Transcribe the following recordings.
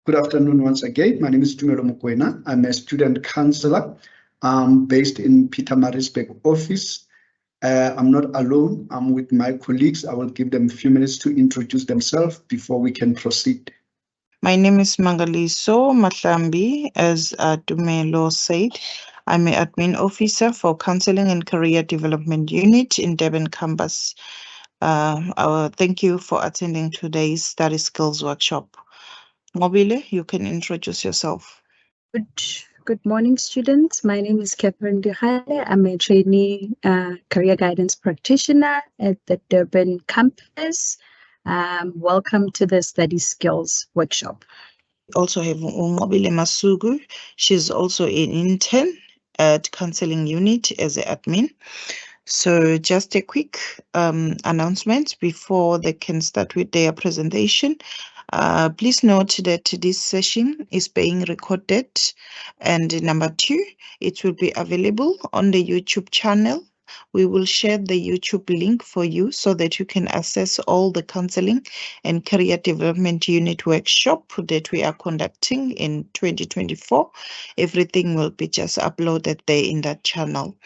Good afternoon once again. My name is Tumelo Mokoena. I'm a student counselor based in Pietermaritzburg office. I'm not alone. I'm with my colleagues. I will give them a few minutes to introduce themselves before we can proceed. My name is Mangaliso Matlambi. As Tumelo said, I'm an admin officer for Counseling and Career Development Unit in Durban campus. Thank you for attending today's study skills workshop. Mobile, you can introduce yourself. Good morning, students. My name is Catherine Dihale. I'm a trainee career guidance practitioner at the Durban campus. Welcome to the study skills workshop. We also have Mobile Masugu. She's also an intern at counseling unit as an admin. So just a quick announcement before they can start with their presentation. Please note that this session is being recorded, and number 2, it will be available on the YouTube channel. We will share the YouTube link for you so that you can access all the counseling and career development unit workshop that we are conducting in 2024. Everything will be just uploaded there in that channel.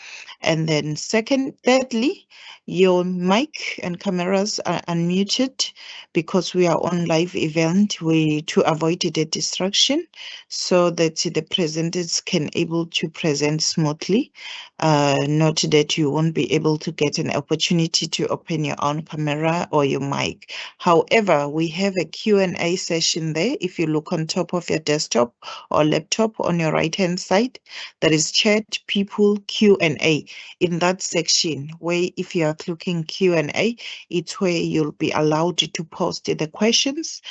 And then thirdly, your mic and cameras are unmuted because we are on live event to avoid the distraction so that the presenters can able to present smoothly. Not that you won't be able to get an opportunity to open your own camera or your mic. However, we have a Q&A session there. If you look on top of your desktop or laptop on your right-hand side, there is chat, people, Q&A. In that section, where if you are clicking Q&A, it's where you'll be allowed to post the questions,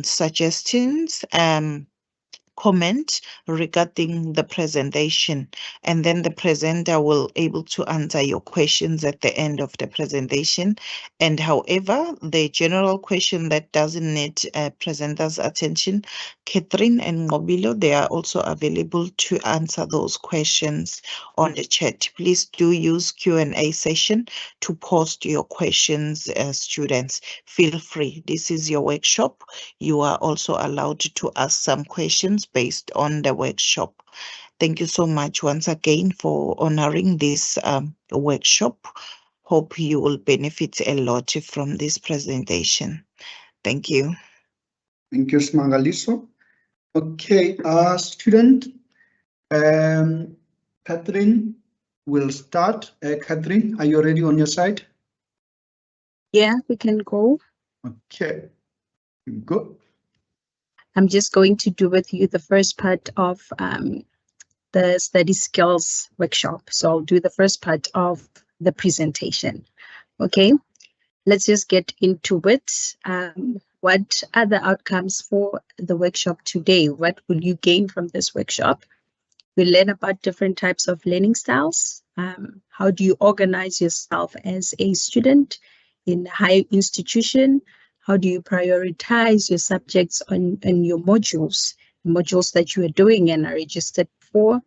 suggestions, comment regarding the presentation, and then the presenter will able to answer your questions at the end of the presentation. And however, the general question that doesn't need a presenter's attention, Catherine and Ngobilo, they are also available to answer those questions on the chat. Please do use Q&A session to post your questions, students. Feel free. This is your workshop. You are also allowed to ask some questions based on the workshop. Thank you so much once again for honoring this workshop. Hope you will benefit a lot from this presentation. Thank you. Thank you, Smangaliso. Okay, student, Catherine will start. Catherine, are you ready on your side? Yeah, we can go. Okay, go. I'm just going to do with you the first part of the study skills workshop. So I'll do the first part of the presentation. Okay, let's just get into it. What are the outcomes for the workshop today? What will you gain from this workshop? We'll learn about different types of learning styles. How do you organize yourself as a student in a higher institution? How do you prioritize your subjects on your modules that you are doing and are registered for?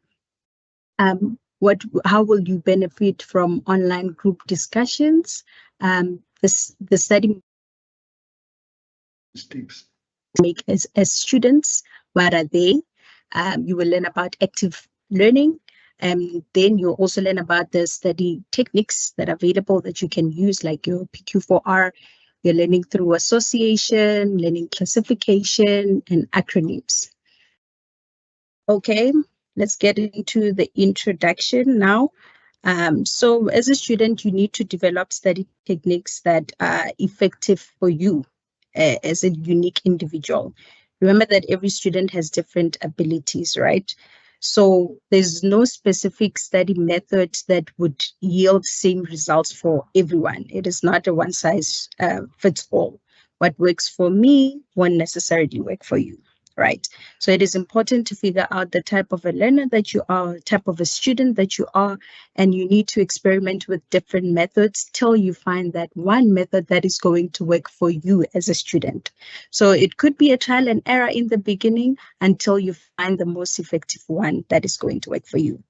How will you benefit from online group discussions? The study make as students, what are they? You will learn about active learning, and then you'll also learn about the study techniques that are available that you can use, like your PQ4R. You're learning through association, learning classification, and acronyms. Okay, let's get into the introduction now. So as a student, you need to develop study techniques that are effective for you as a unique individual. Remember that every student has different abilities, right? So there's no specific study method that would yield same results for everyone. It is not a one size fits all. What works for me won't necessarily work for you, right? So it is important to figure out the type of a learner that you are, type of a student that you are, and you need to experiment with different methods till you find that one method that is going to work for you as a student. So it could be a trial and error in the beginning until you find the most effective one that is going to work for you.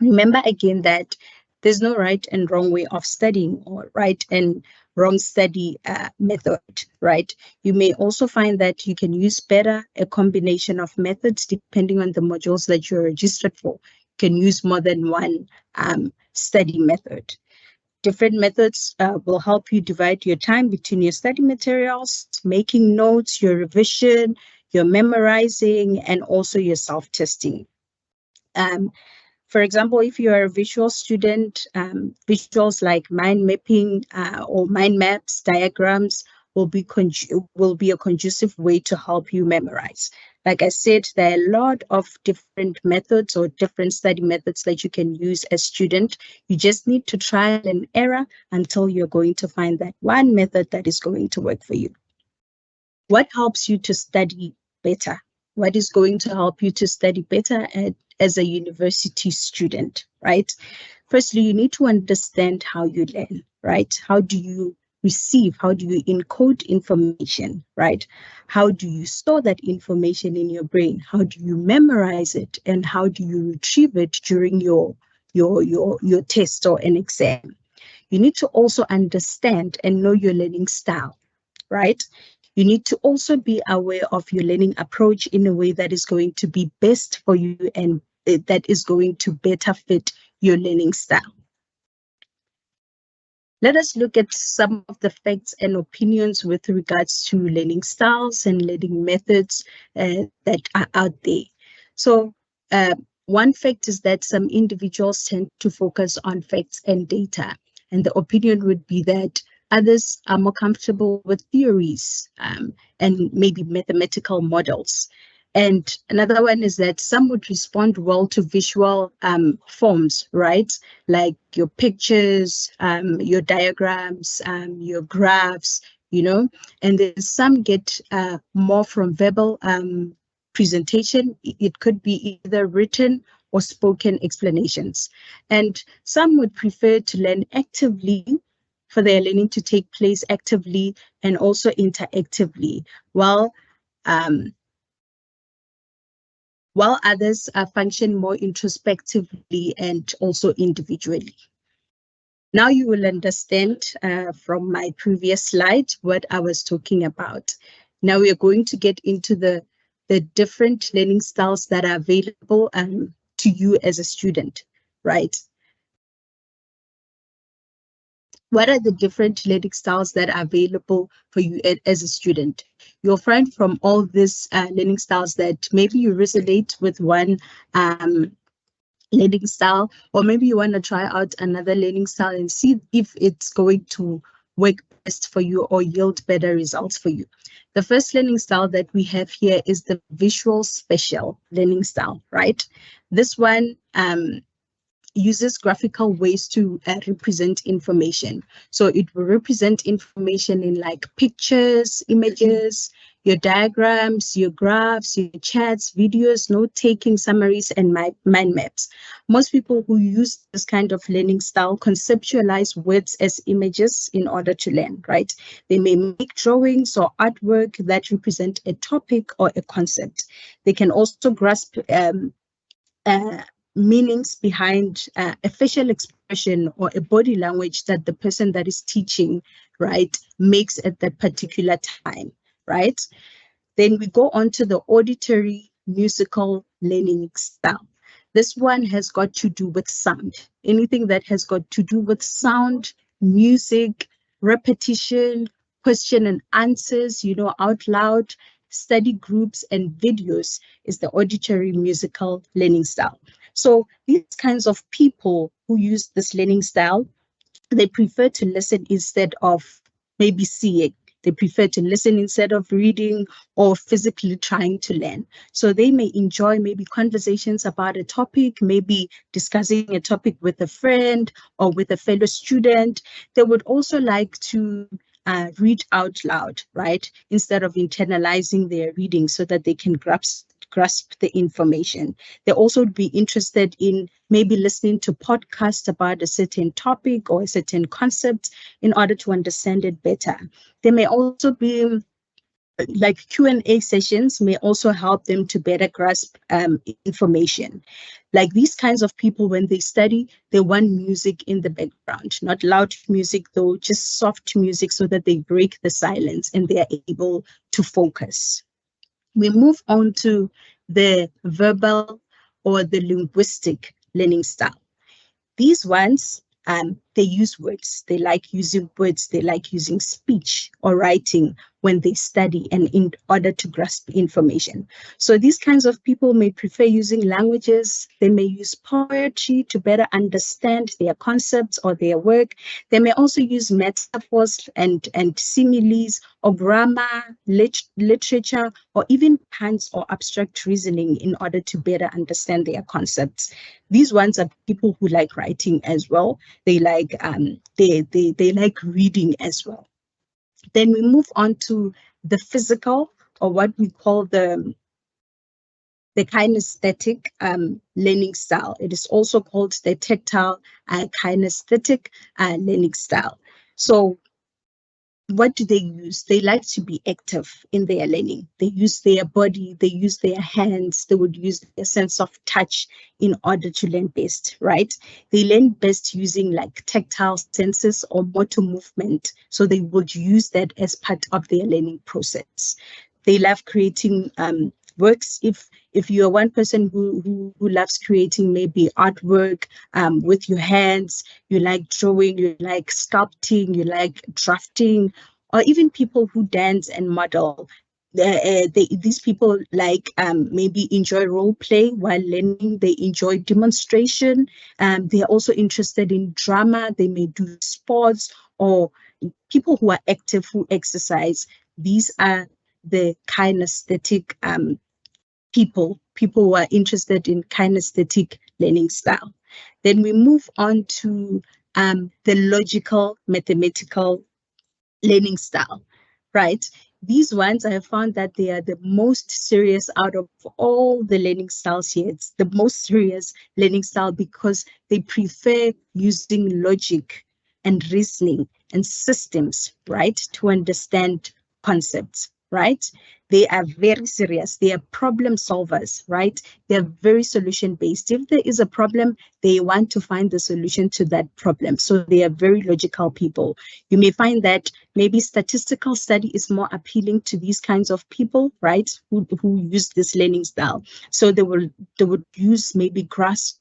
Remember again that There's no right and wrong way of studying or right and wrong study method, right? You may also find that you can use better a combination of methods depending on the modules that you're registered for. You can use more than one study method. Different methods will help you divide your time between your study materials, making notes, your revision, your memorizing, and also your self-testing. For example, if you are a visual student, visuals like mind mapping or mind maps, diagrams will be a conducive way to help you memorize. Like I said, there are a lot of different methods or different study methods that you can use as student. You just need to try and error until you're going to find that one method that is going to work for you. What helps you to study better? What is going to help you to study better as a university student, right? Firstly, you need to understand how you learn, right? How do you receive? How do you encode information, right? How do you store that information in your brain? How do you memorize it? And how do you retrieve it during your test or an exam? You need to also understand and know your learning style, right? You need to also be aware of your learning approach in a way that is going to be best for you and that is going to better fit your learning style. Let us look at some of the facts and opinions with regards to learning styles and learning methods that are out there. So one fact is that some individuals tend to focus on facts and data. And the opinion would be that others are more comfortable with theories and maybe mathematical models. And another one is that some would respond well to visual forms, right? Like your pictures, your diagrams, your graphs, you know, and then some get more from verbal presentation. It could be either written or spoken explanations. And some would prefer to learn actively, for their learning to take place actively and also interactively, while others function more introspectively and also individually. Now you will understand from my previous slide what I was talking about. Now we are going to get into the different learning styles that are available to you as a student, right? What are the different learning styles that are available for you as a student? You'll find from all these learning styles that maybe you resonate with one learning style, or maybe you want to try out another learning style and see if it's going to work best for you or yield better results for you. The first learning style that we have here is the visual spatial learning style, right? This one uses graphical ways to represent information. So it will represent information in like pictures, images, your diagrams, your graphs, your chats, videos, note-taking, summaries, and mind maps. Most people who use this kind of learning style conceptualize words as images in order to learn, right? They may make drawings or artwork that represent a topic or a concept. They can also grasp meanings behind a facial expression or a body language that the person that is teaching, right, makes at that particular time, right? Then we go on to the auditory musical learning style. This one has got to do with sound. Anything that has got to do with sound, music, repetition, question and answers, you know, out loud, study groups and videos is the auditory musical learning style. So these kinds of people who use this learning style, they prefer to listen instead of maybe seeing. They prefer to listen instead of reading or physically trying to learn. So they may enjoy maybe conversations about a topic, maybe discussing a topic with a friend or with a fellow student. They would also like to read out loud, right? Instead of internalizing their reading so that they can grasp the information. They also would be interested in maybe listening to podcasts about a certain topic or a certain concept in order to understand it better. They may also be like Q&A sessions may also help them to better grasp information. Like these kinds of people, when they study, they want music in the background, not loud music though, just soft music so that they break the silence and they are able to focus. We move on to the verbal or the linguistic learning style. These ones, they use words. They like using words. They like using speech or writing when they study and in order to grasp information. So these kinds of people may prefer using languages. They may use poetry to better understand their concepts or their work. They may also use metaphors and similes or grammar, literature, or even puns or abstract reasoning in order to better understand their concepts. These ones are people who like writing as well. They like they like reading as well. Then we move on to the physical, or what we call the kinesthetic learning style. It is also called the tactile kinesthetic learning style. So what do they use? They like to be active in their learning. They use their body, they use their hands, they would use their sense of touch in order to learn best, right? They learn best using like tactile senses or motor movement. So they would use that as part of their learning process. They love creating works. If you're one person who loves creating maybe artwork with your hands, you like drawing, you like sculpting, you like drafting, or even people who dance and model. These people like maybe enjoy role play while learning. They enjoy demonstration. They are also interested in drama. They may do sports, or people who are active, who exercise. These are the kinesthetic people who are interested in kinesthetic learning style. Then we move on to the logical, mathematical learning style, right? These ones, I have found that they are the most serious out of all the learning styles here. It's the most serious learning style because they prefer using logic and reasoning and systems, right, to understand concepts, right? They are very serious. They are problem solvers, right? They're very solution-based. If there is a problem, they want to find the solution to that problem. So they are very logical people. You may find that maybe statistical study is more appealing to these kinds of people, right? Who use this learning style. So they would use maybe graphs,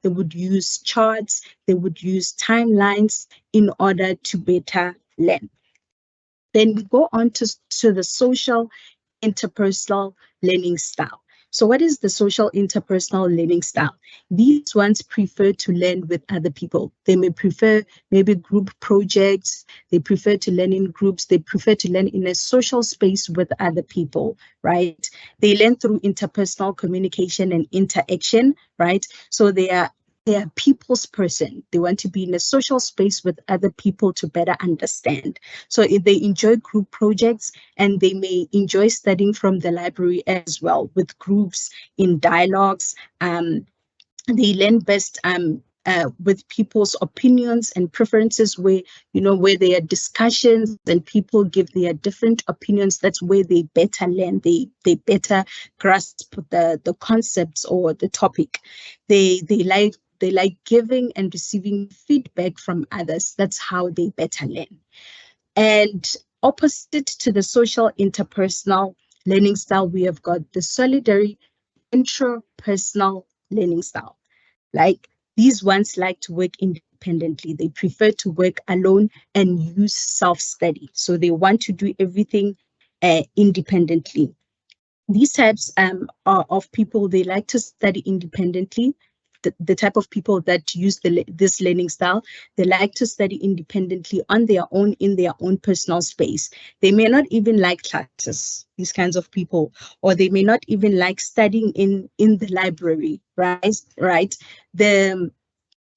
they would use charts, they would use timelines in order to better learn. Then we go on to the social interpersonal learning style. So what is the social interpersonal learning style? These ones prefer to learn with other people. They may prefer maybe group projects. They prefer to learn in groups. They prefer to learn in a social space with other people, right? They learn through interpersonal communication and interaction, right? So they are a people's person. They want to be in a social space with other people to better understand. So if they enjoy group projects, and they may enjoy studying from the library as well with groups in dialogues. They learn best with people's opinions and preferences, where there are discussions and people give their different opinions. That's where they better learn. They better grasp the concepts or the topic. They like giving and receiving feedback from others. That's how they better learn. And opposite to the social interpersonal learning style, we have got the solitary intrapersonal learning style. Like these ones like to work independently. They prefer to work alone and use self-study. So they want to do everything independently. These types of people, they like to study independently. The type of people that use this learning style, they like to study independently on their own, in their own personal space. They may not even like classes, these kinds of people, or they may not even like studying in the library, right? The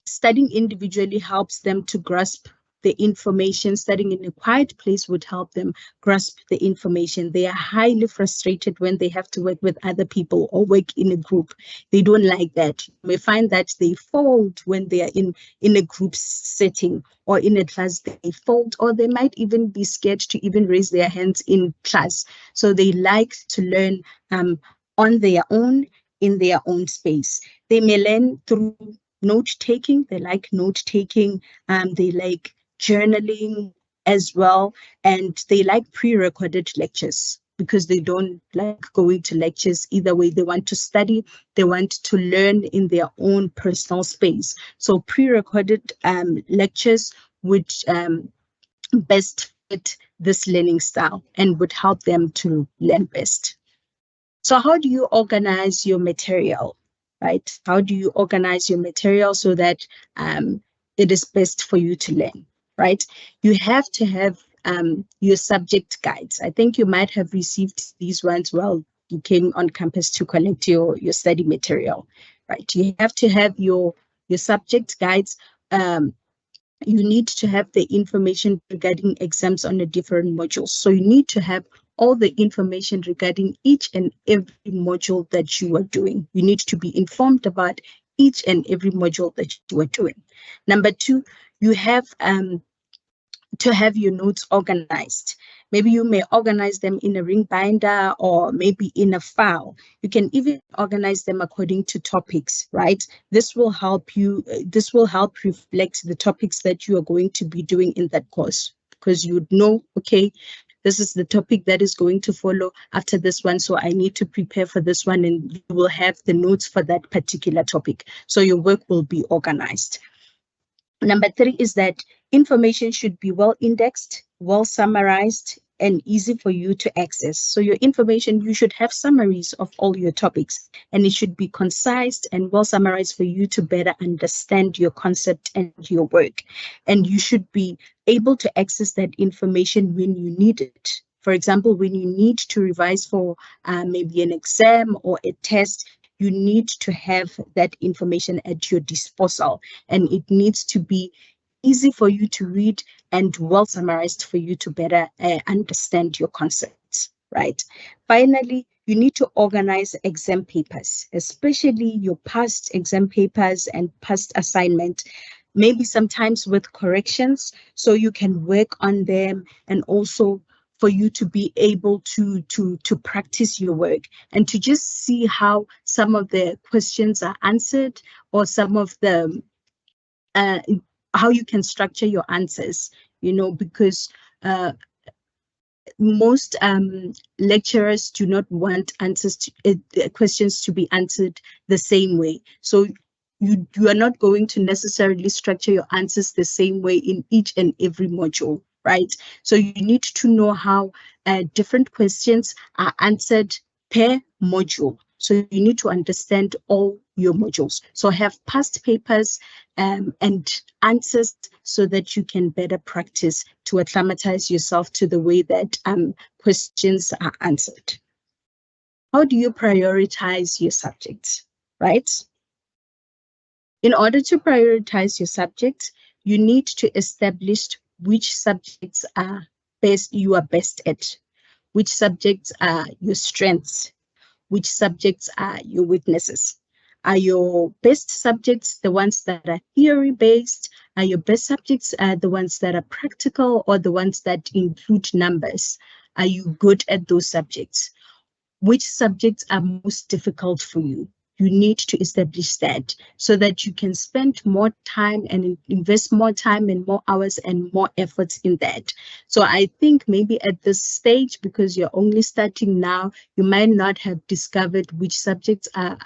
studying individually helps them to grasp the information. Studying in a quiet place would help them grasp the information. They are highly frustrated when they have to work with other people or work in a group. They don't like that. You may find that they fold when they are in a group setting or in a class. They fold, or they might even be scared to even raise their hands in class. So they like to learn on their own, in their own space. They may learn through note-taking. They like note-taking. They like journaling as well. And they like pre-recorded lectures because they don't like going to lectures either way. They want to study. They want to learn in their own personal space. So pre-recorded lectures would best fit this learning style and would help them to learn best. So how do you organize your material, right? How do you organize your material so that it is best for you to learn, right? You have to have your subject guides. I think you might have received these ones while you came on campus to collect your study material, right? You have to have your subject guides. You need to have the information regarding exams on the different modules. So you need to have all the information regarding each and every module that you are doing. You need to be informed about each and every module that you are doing. Number two, you have to have your notes organized. Maybe you may organize them in a ring binder or maybe in a file. You can even organize them according to topics, right? This will help you, this will help reflect the topics that you are going to be doing in that course, because you would know, okay, this is the topic that is going to follow after this one, so I need to prepare for this one, and you will have the notes for that particular topic. So your work will be organized. Number three is that information should be well indexed, well summarized, and easy for you to access. So your information, you should have summaries of all your topics, and it should be concise and well summarized for you to better understand your concept and your work. And you should be able to access that information when you need it. For example, when you need to revise for maybe an exam or a test, you need to have that information at your disposal, and it needs to be easy for you to read and well summarized for you to better understand your concepts, right? Finally, you need to organize exam papers, especially your past exam papers and past assignment, maybe sometimes with corrections, so you can work on them, and also for you to be able to practice your work and to just see how some of the questions are answered, or some of the how you can structure your answers, you know, because most lecturers do not want answers to questions to be answered the same way. So you are not going to necessarily structure your answers the same way in each and every module, right? So you need to know how different questions are answered per module. So you need to understand all your modules. So have past papers and answers so that you can better practice to acclimatize yourself to the way that questions are answered. How do you prioritize your subjects, right? In order to prioritize your subjects, you need to establish which subjects are you are best at, which subjects are your strengths, which subjects are your weaknesses. Are your best subjects the ones that are theory-based? Are your best subjects the ones that are practical, or the ones that include numbers? Are you good at those subjects? Which subjects are most difficult for you? You need to establish that so that you can spend more time and invest more time and more hours and more efforts in that. So I think maybe at this stage, because you're only starting now, you might not have discovered which subjects are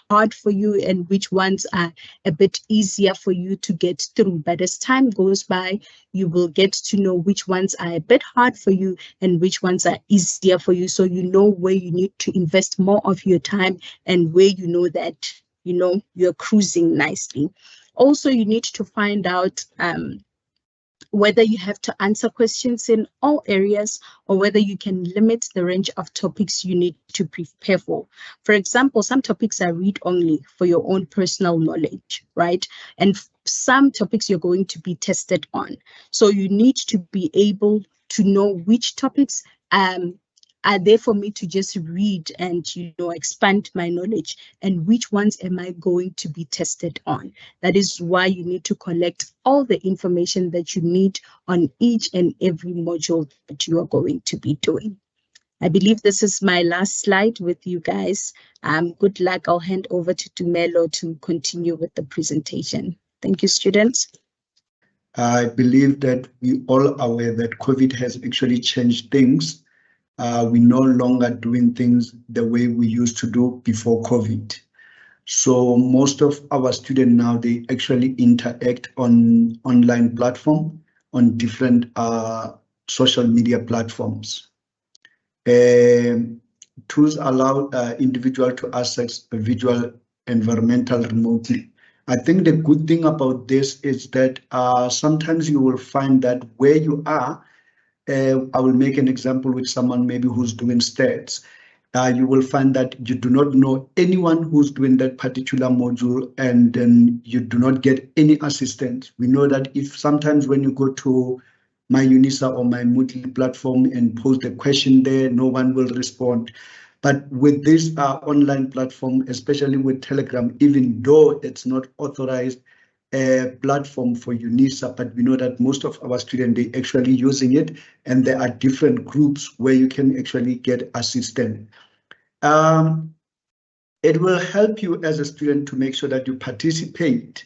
hard for you and which ones are a bit easier for you to get through. But as time goes by, you will get to know which ones are a bit hard for you and which ones are easier for you. So you know where you need to invest more of your time and where you know that, you know, you're cruising nicely. Also, you need to find out whether you have to answer questions in all areas or whether you can limit the range of topics you need to prepare for. For example, some topics are read only for your own personal knowledge, right? And some topics you're going to be tested on. So you need to be able to know which topics are there for me to just read and, expand my knowledge, and which ones am I going to be tested on. That is why you need to collect all the information that you need on each and every module that you are going to be doing. I believe this is my last slide with you guys. Good luck. I'll hand over to Tumelo to continue with the presentation. Thank you, students. I believe that we all are aware that COVID has actually changed things. We're no longer doing things the way we used to do before COVID. So most of our students now, they actually interact on online platform, on different social media platforms. Tools allow individual to access a visual environmental remotely. I think the good thing about this is that sometimes you will find that where you are, I will make an example with someone maybe who's doing stats. You will find that you do not know anyone who's doing that particular module, and then you do not get any assistance. We know that if sometimes when you go to my UNISA or my Moodle platform and post a question there, no one will respond. But with this online platform, especially with Telegram, even though it's not authorized platform for UNISA, but we know that most of our students, they actually using it, and there are different groups where you can actually get assistance. It will help you as a student to make sure that you participate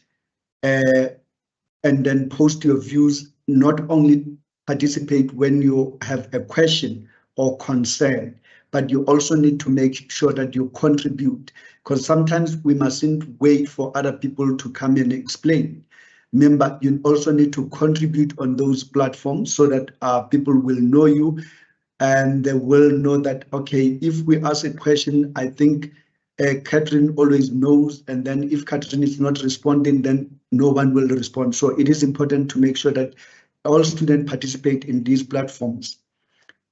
and then post your views, not only participate when you have a question or concern, but you also need to make sure that you contribute, because sometimes we mustn't wait for other people to come and explain. Remember, you also need to contribute on those platforms so that people will know you, and they will know that, okay, if we ask a question, I think Catherine always knows, and then if Catherine is not responding, then no one will respond. So it is important to make sure that all students participate in these platforms.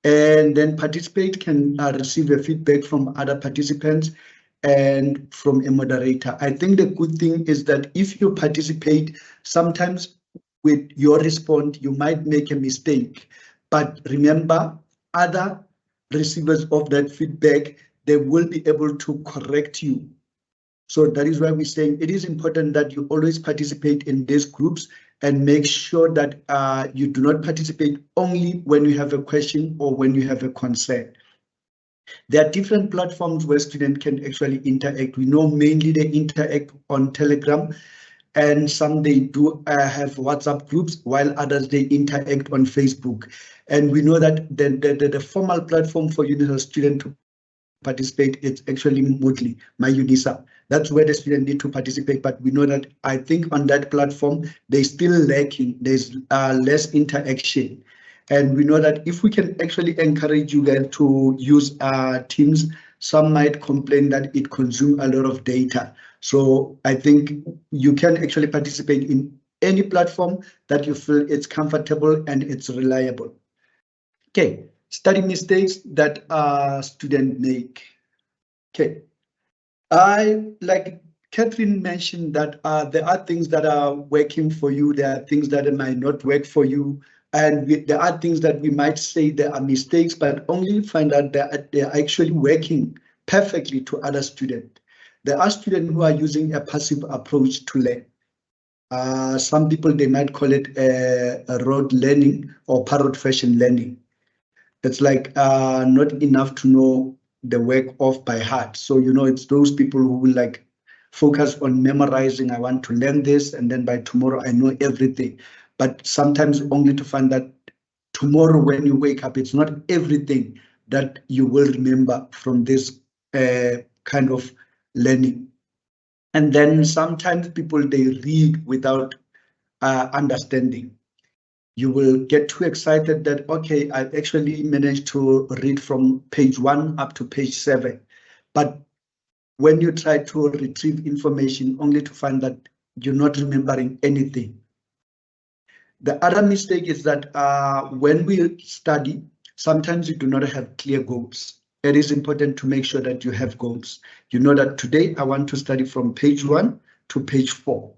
And then participate can receive a feedback from other participants and from a moderator. I think the good thing is that if you participate, sometimes with your response, you might make a mistake. But remember, other receivers of that feedback, they will be able to correct you. So that is why we're saying it is important that you always participate in these groups and make sure that you do not participate only when you have a question or when you have a concern. There are different platforms where students can actually interact. We know mainly they interact on Telegram, and some they do have WhatsApp groups, while others they interact on Facebook. And we know that the formal platform for UNISA student to participate is actually Moodle, my UNISA. That's where the student need to participate, but we know that I think on that platform, they're still lacking, there's less interaction. And we know that if we can actually encourage you guys to use Teams, some might complain that it consumes a lot of data. So I think you can actually participate in any platform that you feel it's comfortable and it's reliable. Okay, study mistakes that students make. Okay, like Catherine mentioned that there are things that are working for you, there are things that might not work for you, and there are things that we might say there are mistakes, but only find out that they are actually working perfectly to other students. There are students who are using a passive approach to learn. Some people, they might call it a rote learning or parrot fashion learning. It's like not enough to know the work off by heart. So, it's those people who will like focus on memorizing. I want to learn this, and then by tomorrow I know everything. But sometimes only to find that tomorrow when you wake up, it's not everything that you will remember from this kind of learning. And then sometimes people, they read without understanding. You will get too excited that, okay, I actually managed to read from page 1 up to page 7. But when you try to retrieve information, only to find that you're not remembering anything. The other mistake is that when we study, sometimes you do not have clear goals. It is important to make sure that you have goals. You know that today I want to study from page 1 to page 4.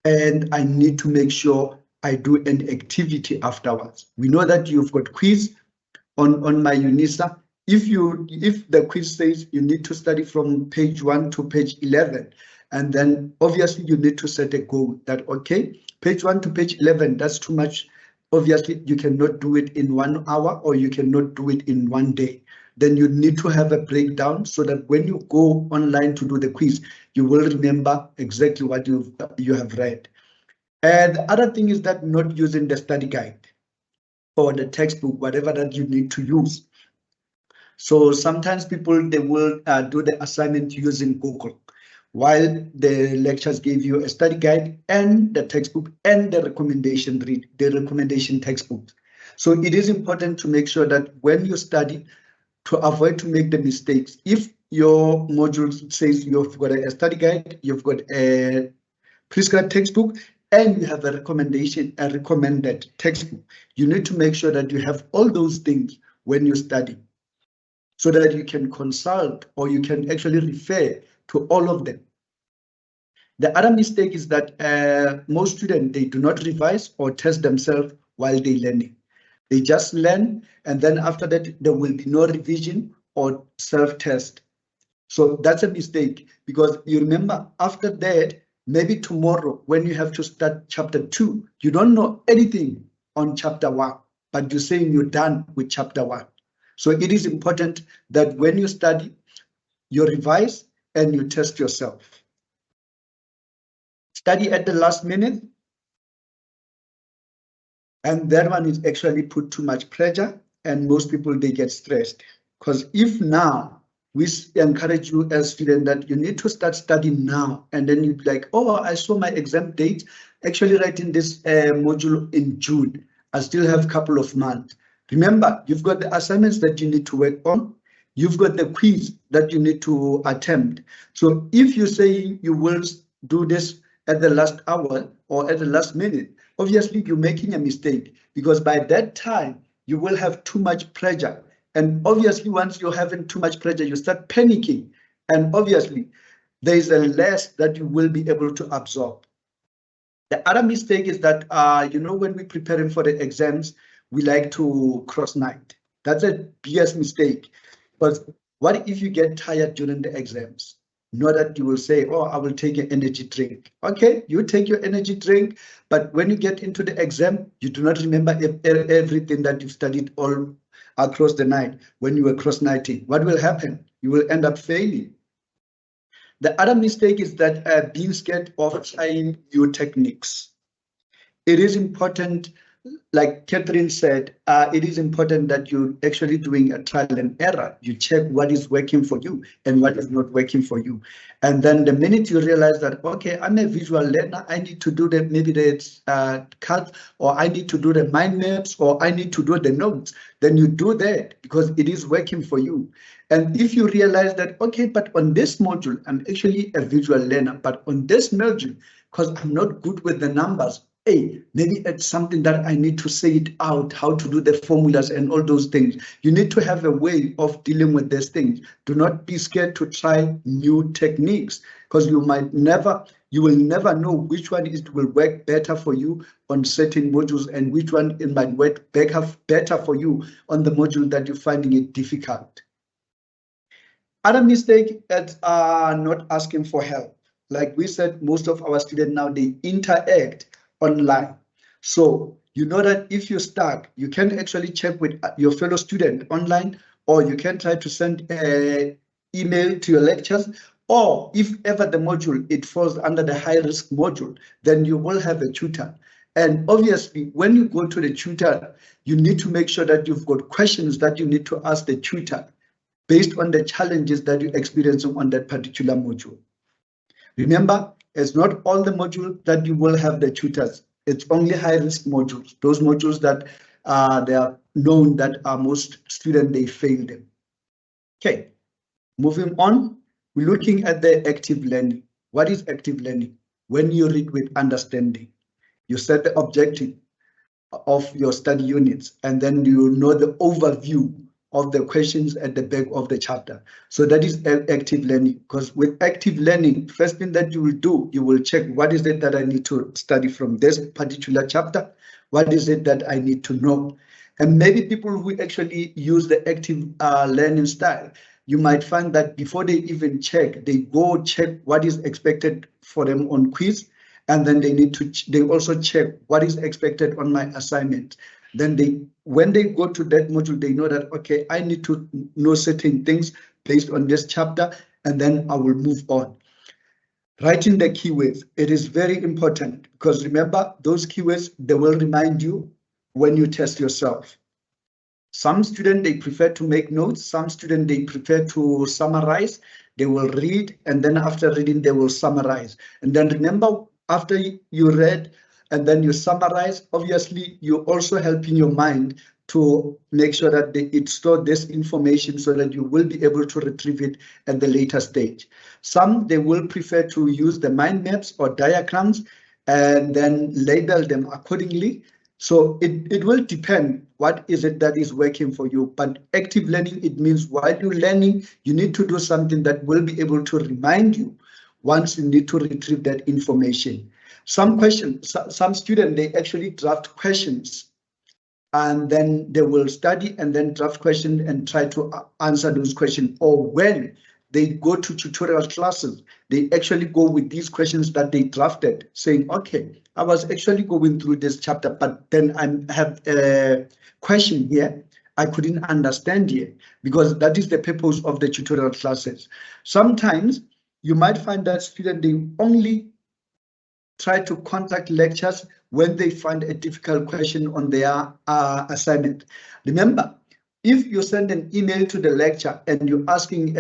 And I need to make sure I do an activity afterwards. We know that you've got quiz on my UNISA. If the quiz says you need to study from page 1 to page 11, and then obviously you need to set a goal that, okay, page 1 to page 11, that's too much. Obviously, you cannot do it in 1 hour or you cannot do it in 1 day. Then you need to have a breakdown so that when you go online to do the quiz, you will remember exactly what you have read. And the other thing is that not using the study guide or the textbook, whatever that you need to use. So sometimes people, they will do the assignment using Google, while the lectures give you a study guide and the textbook and the recommendation textbook. So it is important to make sure that when you study, to avoid to make the mistakes. If your module says you've got a study guide, you've got a prescribed textbook, and you have a recommended textbook, you need to make sure that you have all those things when you study, so that you can consult or you can actually refer to all of them. The other mistake is that most students, they do not revise or test themselves while they're learning. They just learn, and then after that, there will be no revision or self-test. So that's a mistake, because you remember after that, maybe tomorrow when you have to start chapter 2, you don't know anything on chapter 1, but you're saying you're done with chapter 1. So it is important that when you study, you revise and you test yourself. Study at the last minute, and that one is actually put too much pressure, and most people, they get stressed. Because if now we encourage you as students that you need to start studying now, and then you'd be like, oh, I saw my exam date, actually writing this module in June. I still have a couple of months. Remember, you've got the assignments that you need to work on. You've got the quiz that you need to attempt. So if you say you will do this at the last hour or at the last minute, obviously you're making a mistake, because by that time you will have too much pressure. And obviously once you're having too much pressure, you start panicking. And obviously there is a less that you will be able to absorb. The other mistake is that, when we're preparing for the exams, we like to cross night. That's a BS mistake. But what if you get tired during the exams? Not that you will say, oh, I will take an energy drink. Okay, you take your energy drink, but when you get into the exam, you do not remember everything that you've studied all across the night when you were cross-nighting. What will happen? You will end up failing. The other mistake is that being scared of trying new techniques. It is important, like Catherine said, it is important that you're actually doing a trial and error. You check what is working for you and what is not working for you. And then the minute you realize that, okay, I'm a visual learner, I need to do maybe the cards, or I need to do the mind maps, or I need to do the notes, then you do that because it is working for you. And if you realize that, okay, but on this module, I'm actually a visual learner, but on this module, because I'm not good with the numbers, hey, maybe it's something that I need to say it out, how to do the formulas and all those things. You need to have a way of dealing with these things. Do not be scared to try new techniques, because you will never know which one will work better for you on certain modules and which one it might work better for you on the module that you're finding it difficult. Other mistake is not asking for help. Like we said, most of our students now, they interact online. So you know that if you're stuck, you can actually check with your fellow student online, or you can try to send an email to your lectures, or if ever the module, it falls under the high risk module, then you will have a tutor. And obviously, when you go to the tutor, you need to make sure that you've got questions that you need to ask the tutor based on the challenges that you're experiencing on that particular module. Remember, it's not all the modules that you will have the tutors. It's only high-risk modules, those modules that they are known that most students, they fail them. Okay, moving on, we're looking at the active learning. What is active learning? When you read with understanding. You set the objective of your study units, and then you know the overview of the questions at the back of the chapter. So that is active learning, because with active learning, first thing that you will do, you will check what is it that I need to study from this particular chapter, what is it that I need to know. And maybe people who actually use the active learning style, you might find that before they even check, they go check what is expected for them on quiz, and then they also check what is expected on my assignment. Then when they go to that module, they know that, okay, I need to know certain things based on this chapter, and then I will move on. Writing the keywords, it is very important, because remember, those keywords, they will remind you when you test yourself. Some students, they prefer to make notes. Some students, they prefer to summarize. They will read, and then after reading, they will summarize. And then remember, after you read and then you summarize, obviously, you're also helping your mind to make sure that it stores this information so that you will be able to retrieve it at the later stage. Some, they will prefer to use the mind maps or diagrams and then label them accordingly. So it will depend what is it that is working for you. But active learning, it means while you're learning, you need to do something that will be able to remind you once you need to retrieve that information. Some students, they actually draft questions, and then they will study and then draft questions and try to answer those questions. Or when they go to tutorial classes, they actually go with these questions that they drafted, saying, okay, I was actually going through this chapter, but then I have a question here I couldn't understand here, because that is the purpose of the tutorial classes. Sometimes you might find that students, they only try to contact lectures when they find a difficult question on their assignment. Remember, if you send an email to the lecture and you're asking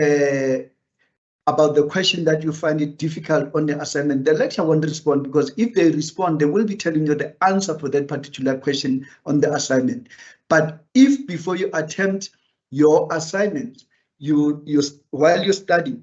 about the question that you find it difficult on the assignment, the lecturer won't respond, because if they respond, they will be telling you the answer for that particular question on the assignment. But if before you attempt your assignment, while you study,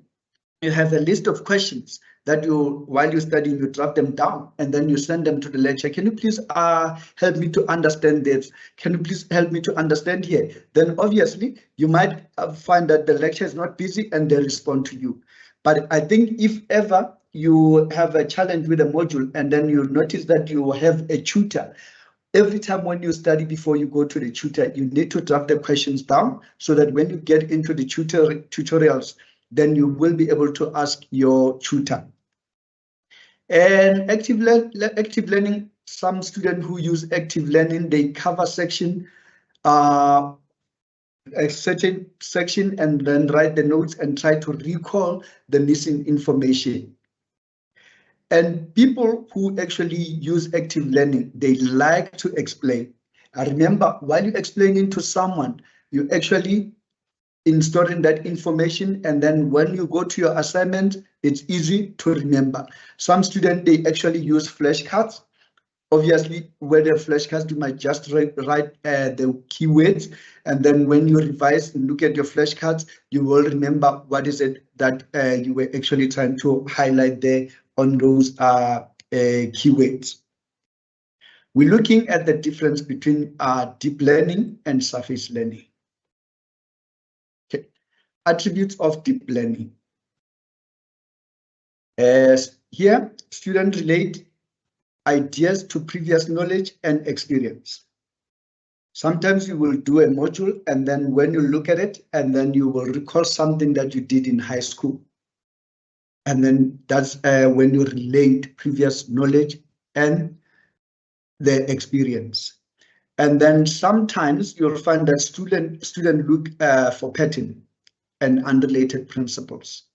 you have a list of questions that while you're studying, you draft them down and then you send them to the lecturer. Can you please help me to understand this? Can you please help me to understand here? Then obviously you might find that the lecturer is not busy and they respond to you. But I think if ever you have a challenge with a module and then you notice that you have a tutor, every time when you study before you go to the tutor, you need to draft the questions down so that when you get into the tutorials, then you will be able to ask your tutor. And active learning, some students who use active learning, they cover a certain section and then write the notes and try to recall the missing information. And people who actually use active learning, they like to explain. I remember, while you're explaining to someone, you actually storing that information, and then when you go to your assignment, it's easy to remember. Some students, they actually use flashcards. Obviously, with the flashcards, you might just write the keywords, and then when you revise and look at your flashcards, you will remember what is it that you were actually trying to highlight there on those keywords. We're looking at the difference between deep learning and surface learning. Attributes of deep learning. As here, students relate ideas to previous knowledge and experience. Sometimes you will do a module, and then when you look at it, and then you will recall something that you did in high school. And then that's when you relate previous knowledge and the experience. And then sometimes you'll find that students look for pattern and unrelated principles.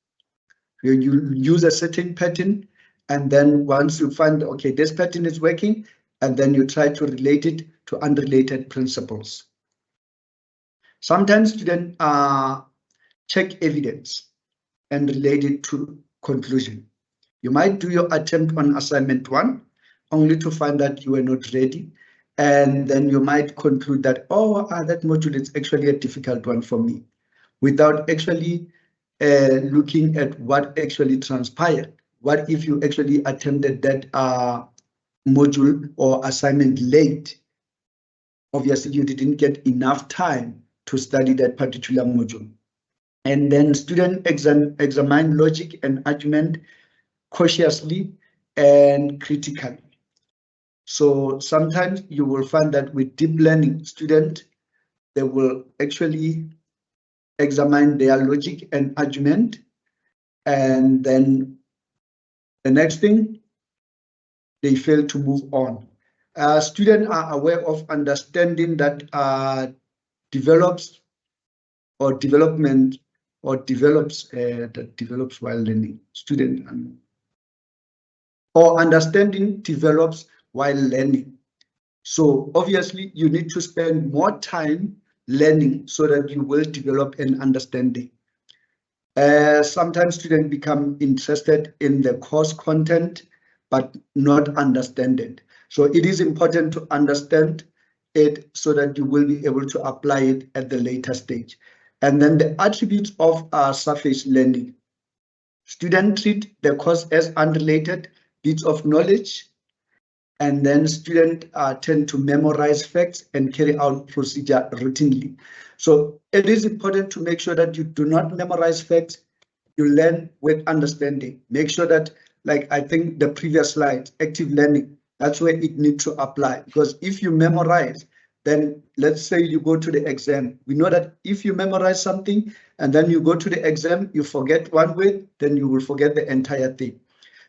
You use a certain pattern, and then once you find, okay, this pattern is working, and then you try to relate it to unrelated principles. Sometimes students check evidence and relate it to conclusion. You might do your attempt on assignment 1, only to find that you were not ready. And then you might conclude that, oh, that module is actually a difficult one for me, without actually looking at what actually transpired. What if you actually attended that module or assignment late, obviously you didn't get enough time to study that particular module. And then student examine logic and argument cautiously and critically. So sometimes you will find that with deep learning student, they will actually examine their logic and argument. And then the next thing, they fail to move on. Students are aware of understanding that develops or development or develops while learning. Student or understanding develops while learning. So obviously you need to spend more time learning so that you will develop an understanding. Sometimes students become interested in the course content, but not understand it. So it is important to understand it so that you will be able to apply it at the later stage. And then the attributes of surface learning. Students treat the course as unrelated bits of knowledge, and then students tend to memorize facts and carry out procedure routinely. So it is important to make sure that you do not memorize facts, you learn with understanding. Make sure that, like I think the previous slide, active learning, that's where it needs to apply. Because if you memorize, then let's say you go to the exam. We know that if you memorize something and then you go to the exam, you forget one word, then you will forget the entire thing.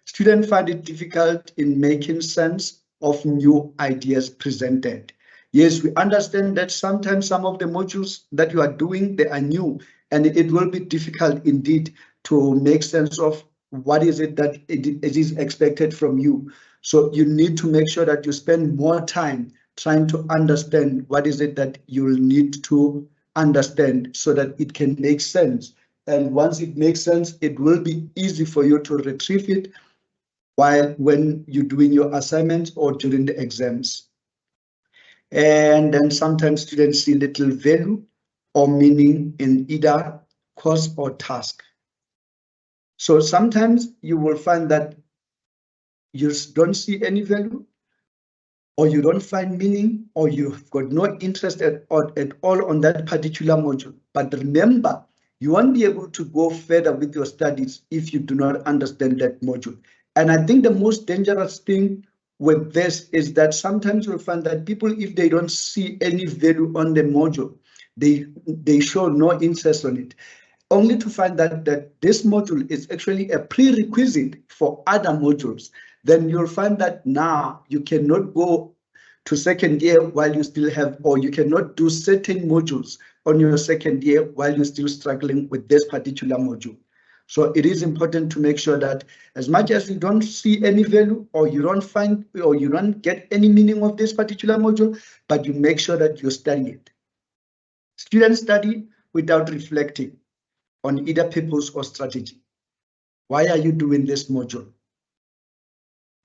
Students find it difficult in making sense of new ideas presented. Yes, we understand that sometimes some of the modules that you are doing, they are new, and it will be difficult indeed to make sense of what is it that it is expected from you. So you need to make sure that you spend more time trying to understand what is it that you'll need to understand so that it can make sense. And once it makes sense, it will be easy for you to retrieve it when you're doing your assignments or during the exams. And then sometimes students see little value or meaning in either course or task. So sometimes you will find that you don't see any value, or you don't find meaning, or you've got no interest at all on that particular module. But remember, you won't be able to go further with your studies if you do not understand that module. And I think the most dangerous thing with this is that sometimes you'll find that people, if they don't see any value on the module, they show no interest on it, only to find that this module is actually a prerequisite for other modules. Then you'll find that now you cannot go to second year while you still have, or you cannot do certain modules on your second year while you're still struggling with this particular module. So it is important to make sure that as much as you don't see any value, or you don't find, or you don't get any meaning of this particular module, but you make sure that you study it. Students study without reflecting on either purpose or strategy. Why are you doing this module?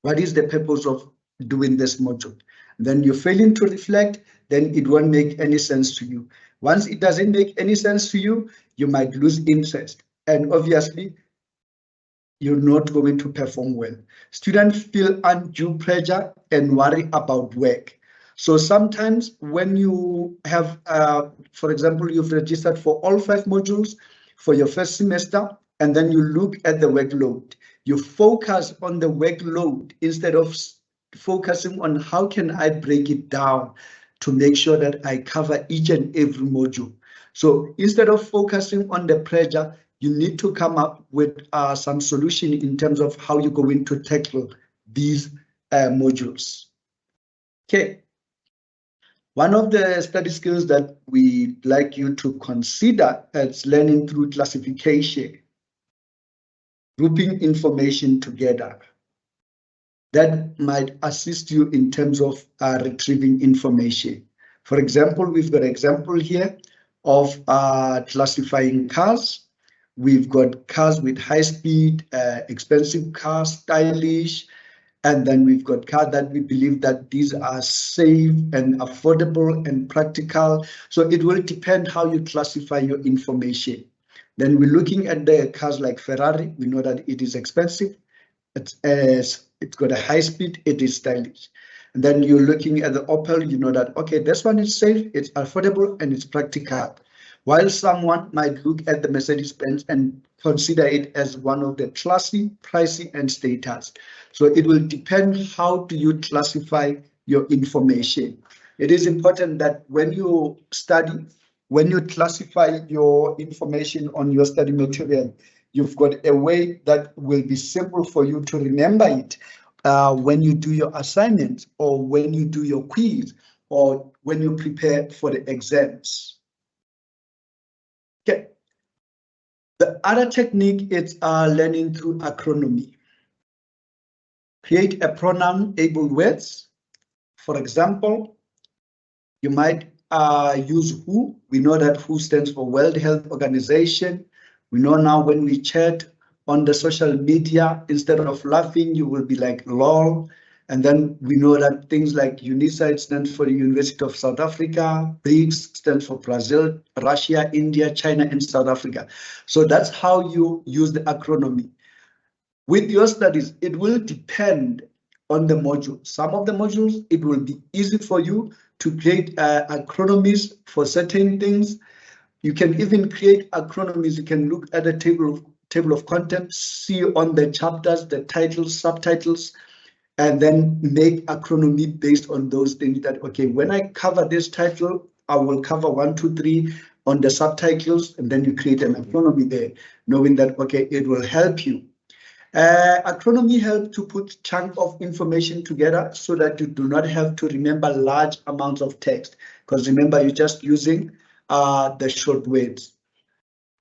What is the purpose of doing this module? Then you're failing to reflect, then it won't make any sense to you. Once it doesn't make any sense to you, you might lose interest. And obviously, you're not going to perform well. Students feel undue pressure and worry about work. So sometimes when you have, for example, you've registered for all 5 modules for your first semester, and then you look at the workload. You focus on the workload instead of focusing on how can I break it down to make sure that I cover each and every module. So instead of focusing on the pressure, you need to come up with some solution in terms of how you're going to tackle these modules. Okay. One of the study skills that we'd like you to consider is learning through classification, grouping information together. That might assist you in terms of retrieving information. For example, we've got an example here of classifying cars. We've got cars with high speed, expensive cars, stylish, and then we've got cars that we believe that these are safe and affordable and practical. So it will depend how you classify your information. Then we're looking at the cars like Ferrari. We know that it is expensive. it's got a high speed, it is stylish. And then you're looking at the Opel, you know that, okay, this one is safe, it's affordable, and it's practical. While someone might look at the Mercedes-Benz and consider it as one of the classy, pricey, and status. So it will depend how do you classify your information. It is important that when you study, when you classify your information on your study material, you've got a way that will be simple for you to remember it when you do your assignments or when you do your quiz or when you prepare for the exams. Okay. The other technique is learning through acronyms. Create a pronoun-able words. For example, you might use WHO. We know that WHO stands for World Health Organization. We know now when we chat on the social media, instead of laughing, you will be like lol. And then we know that things like UNISA stands for the University of South Africa, BRICS stands for Brazil, Russia, India, China, and South Africa. So that's how you use the acronym. With your studies, it will depend on the module. Some of the modules, it will be easy for you to create acronyms for certain things. You can even create acronyms. You can look at the table of contents, see on the chapters, the titles, subtitles, and then make acronym based on those things that, okay, when I cover this title, I will cover 1, 2, 3 on the subtitles, and then you create an acronym there, knowing that, okay, it will help you. Acronym help to put chunk of information together so that you do not have to remember large amounts of text, because remember, you're just using the short words.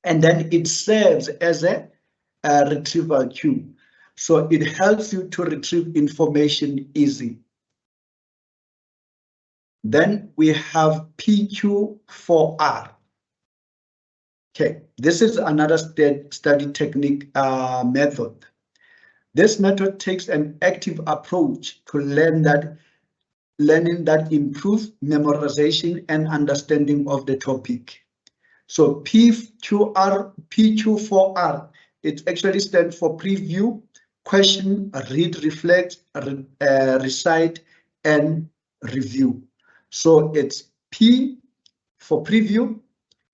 And then it serves as a retrieval cue. So it helps you to retrieve information easy. Then we have PQ4R. Okay, this is another study technique method. This method takes an active approach to learning that improves memorization and understanding of the topic. So PQ4R, it actually stands for preview, question, read, reflect, recite, and review. So it's P for preview,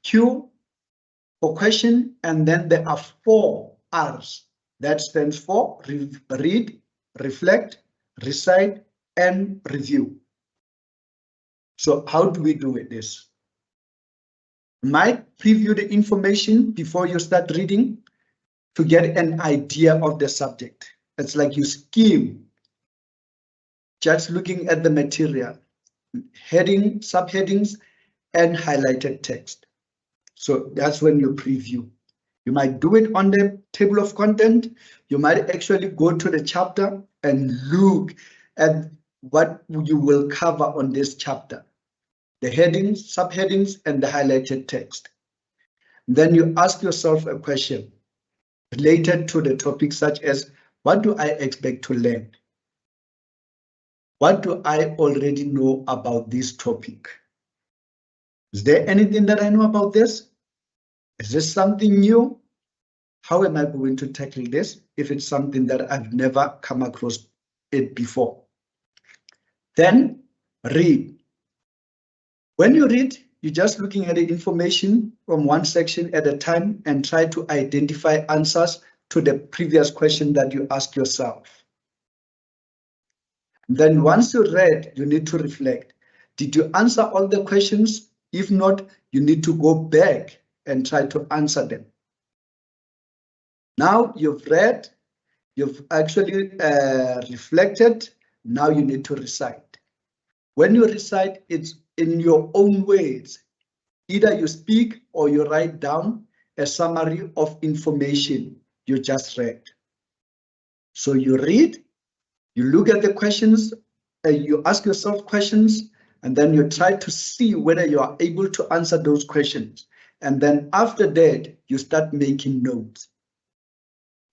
Q for question, and then there are 4 R's. That stands for read, reflect, recite, and review. So how do we do with this? Might preview the information before you start reading to get an idea of the subject. It's like you skim, just looking at the material, heading, subheadings, and highlighted text. So that's when you preview. You might do it on the table of content. You might actually go to the chapter and look at what you will cover on this chapter. The headings, subheadings, and the highlighted text. Then you ask yourself a question related to the topic, such as, what do I expect to learn? What do I already know about this topic? Is there anything that I know about this? Is this something new? How am I going to tackle this if it's something that I've never come across it before? Then read. When you read, you're just looking at the information from one section at a time and try to identify answers to the previous question that you ask yourself. Then once you read, you need to reflect. Did you answer all the questions? If not, you need to go back and try to answer them. Now you've read, you've actually reflected, now you need to recite. When you recite, it's in your own words. Either you speak or you write down a summary of information you just read. So you read, you look at the questions, you ask yourself questions, and then you try to see whether you are able to answer those questions. And then after that, you start making notes.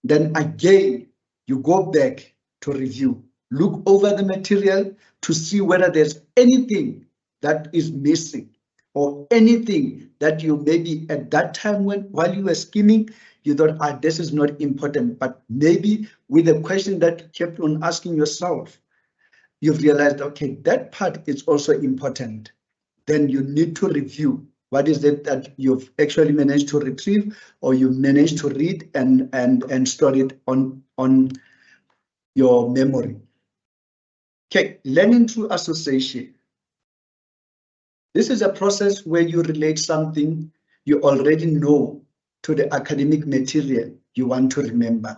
Then again, you go back to review, look over the material to see whether there's anything that is missing or anything that you maybe at that time while you were skimming, you thought, this is not important, but maybe with a question that you kept on asking yourself, you've realized, okay, that part is also important. Then you need to review what is it that you've actually managed to retrieve, or you managed to read and store it on your memory. Okay, learning through association. This is a process where you relate something you already know to the academic material you want to remember.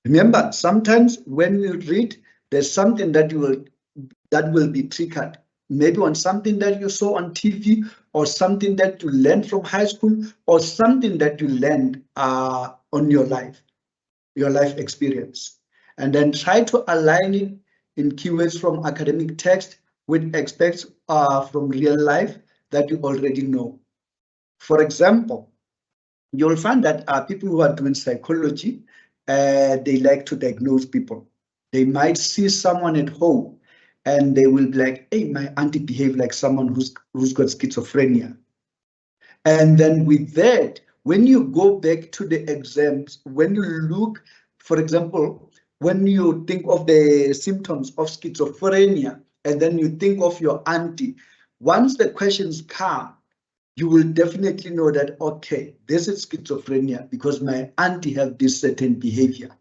Remember, sometimes when you read, there's something that will be triggered, maybe on something that you saw on TV, or something that you learned from high school, or something that you learned on your life experience. And then try to align it in keywords from academic text with aspects from real life that you already know. For example, you'll find that people who are doing psychology, they like to diagnose people. They might see someone at home and they will be like, hey, my auntie behaved like someone who's got schizophrenia. And then with that, when you go back to the exams, when you look, for example, when you think of the symptoms of schizophrenia, and then you think of your auntie, once the questions come, you will definitely know that, okay, this is schizophrenia because my auntie has this certain behavior.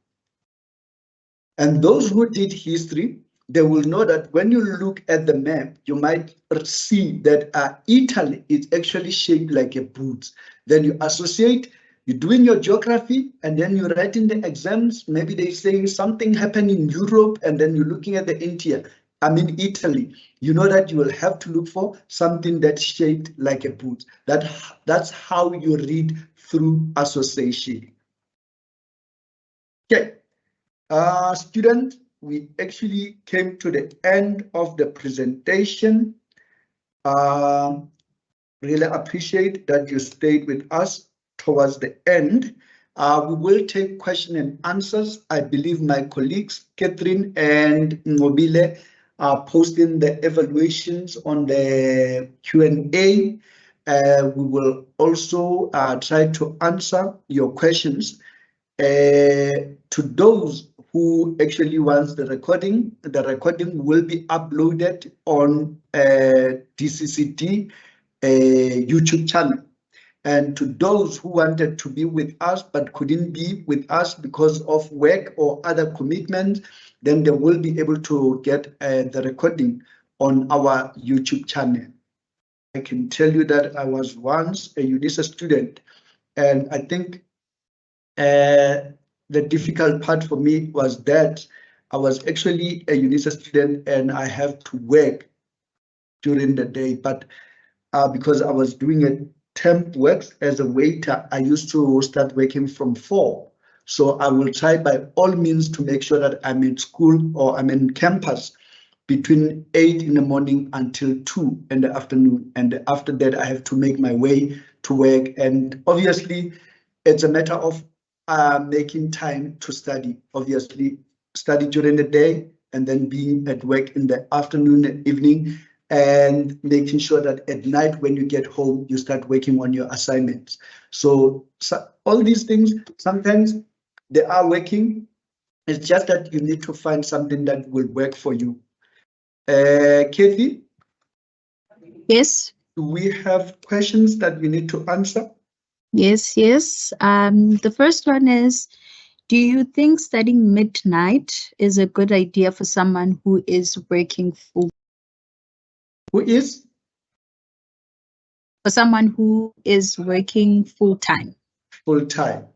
And those who did history, they will know that when you look at the map, you might see that Italy is actually shaped like a boot. Then you associate, you're doing your geography, and then you write in the exams, maybe they say something happened in Europe, and then you're looking at the Italy. You know that you will have to look for something that's shaped like a boot. That's how you read through association. Okay, student, we actually came to the end of the presentation. Really appreciate that you stayed with us towards the end. We will take question and answers. I believe my colleagues, Catherine and Mobile, are posting the evaluations on the Q&A. We will also try to answer your questions. To those who actually wants the recording will be uploaded on DCCD YouTube channel. And to those who wanted to be with us but couldn't be with us because of work or other commitments, then they will be able to get the recording on our YouTube channel. I can tell you that I was once a UNISA student, and I think the difficult part for me was that I was actually a UNISA student and I have to work during the day, but because I was doing a temp work as a waiter, I used to start working from 4. So I will try by all means to make sure that I'm in school or I'm in campus between 8 in the morning until 2 in the afternoon. And after that, I have to make my way to work. And obviously, it's a matter of making time to study. Obviously, study during the day and then being at work in the afternoon and evening, and making sure that at night when you get home, you start working on your assignments. So all these things, sometimes they are working. It's just that you need to find something that will work for you. Kathy? Yes. Do we have questions that we need to answer? Yes. The first one is, do you think studying midnight is a good idea for someone who is working full? Who is? For someone who is working full time. Full time.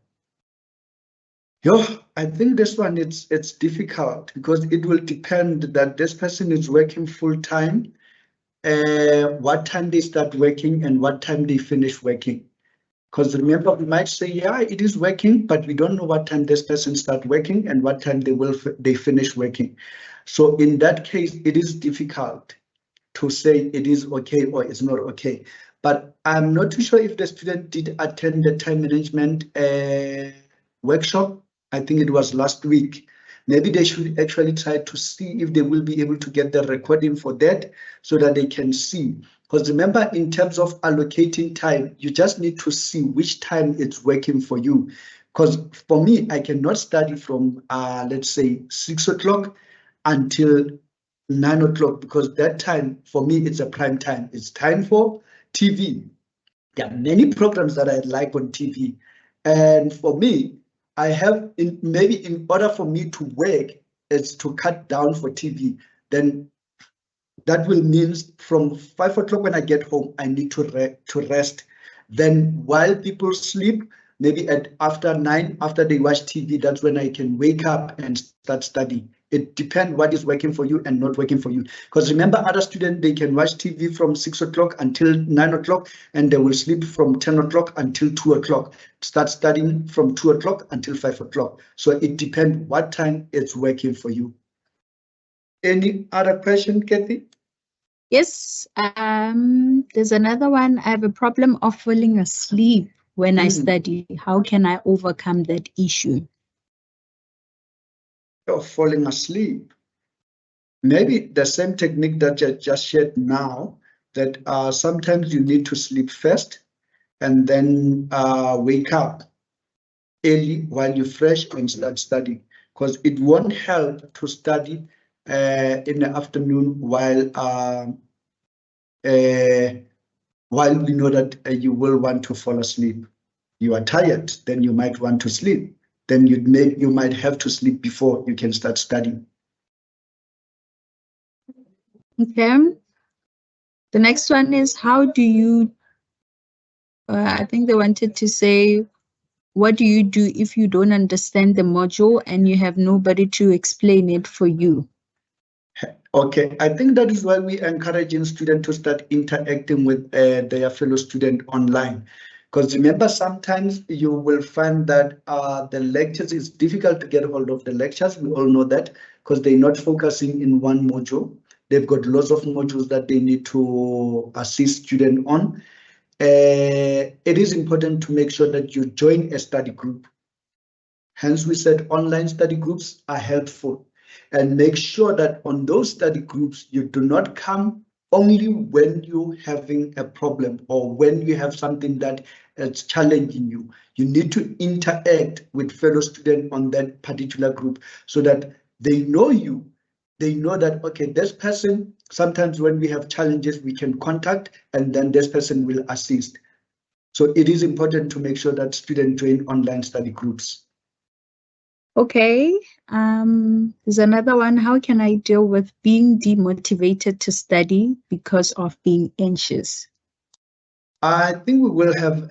I think this one it's difficult because it will depend that this person is working full time, what time they start working and what time they finish working. Because remember, we might say, yeah, it is working, but we don't know what time this person start working and what time they finish working. So in that case, it is difficult to say it is okay or it's not okay. But I'm not too sure if the student did attend the time management workshop. I think it was last week. Maybe they should actually try to see if they will be able to get the recording for that so that they can see. Because remember, in terms of allocating time, you just need to see which time it's working for you. Because for me, I cannot study from, let's say, 6 o'clock until 9 o'clock, because that time, for me, it's a prime time. It's time for TV. There are many programs that I like on TV. And for me, I have, maybe in order for me to work, it's to cut down for TV. Then that will mean from 5 o'clock when I get home, I need to rest. Then while people sleep, maybe after 9, after they watch TV, that's when I can wake up and start studying. It depends what is working for you and not working for you. Because remember, other students, they can watch TV from 6 o'clock until 9 o'clock, and they will sleep from 10 o'clock until 2 o'clock, start studying from 2 o'clock until 5 o'clock. So it depends what time it's working for you. Any other question, Kathy? Yes, there's another one. I have a problem of falling asleep when I study. How can I overcome that issue? Of falling asleep. Maybe the same technique that I just shared now, that sometimes you need to sleep first and then wake up early while you're fresh and start studying, because it won't help to study in the afternoon while we know that you will want to fall asleep. You are tired, then you might want to sleep. Then you might have to sleep before you can start studying. Okay. The next one is, how do you, I think they wanted to say, what do you do if you don't understand the module and you have nobody to explain it for you? Okay, I think that is why we are encouraging students to start interacting with their fellow students online. Because remember, sometimes you will find that the lectures, is difficult to get hold of the lectures. We all know that, because they're not focusing in one module. They've got lots of modules that they need to assist students on. It is important to make sure that you join a study group. Hence, we said online study groups are helpful. And make sure that on those study groups, you do not come only when you're having a problem or when you have something that is challenging you. You need to interact with fellow students on that particular group so that they know you. They know that, okay, this person, sometimes when we have challenges, we can contact, and then this person will assist. So it is important to make sure that students join online study groups. Okay, there's another one. How can I deal with being demotivated to study because of being anxious? I think we will have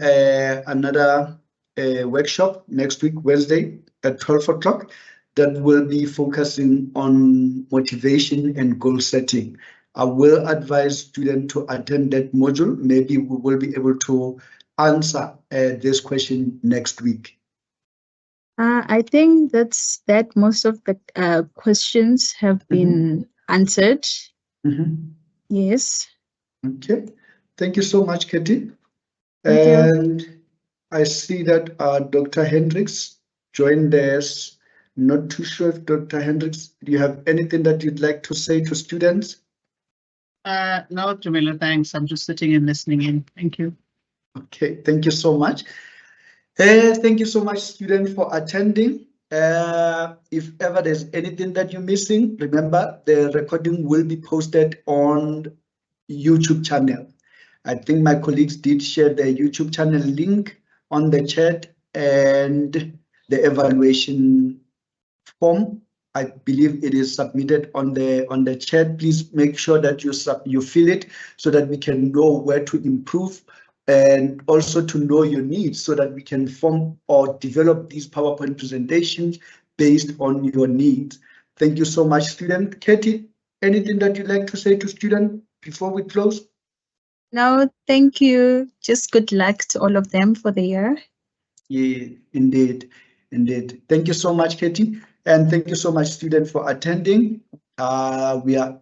another workshop next week, Wednesday at 12 o'clock, that will be focusing on motivation and goal setting. I will advise students to attend that module. Maybe we will be able to answer this question next week. I think that's that. Most of the questions have been answered. Yes. Okay. Thank you so much, Katie. Thank you. I see that Dr. Hendricks joined us. Not too sure if Dr. Hendricks, do you have anything that you'd like to say to students? No, Jamila, thanks. I'm just sitting and listening in. Thank you. Okay, thank you so much. Thank you so much, students, for attending. If ever there's anything that you're missing, remember the recording will be posted on YouTube channel. I think my colleagues did share the YouTube channel link on the chat, and the evaluation form, I believe it is submitted on the chat. Please make sure that you fill it so that we can know where to improve, and also to know your needs so that we can form or develop these PowerPoint presentations based on your needs. Thank you so much, student. Katie, anything that you'd like to say to students before we close? No, thank you. Just good luck to all of them for the year. Yeah, indeed. Thank you so much, Katie. And thank you so much, students, for attending. We are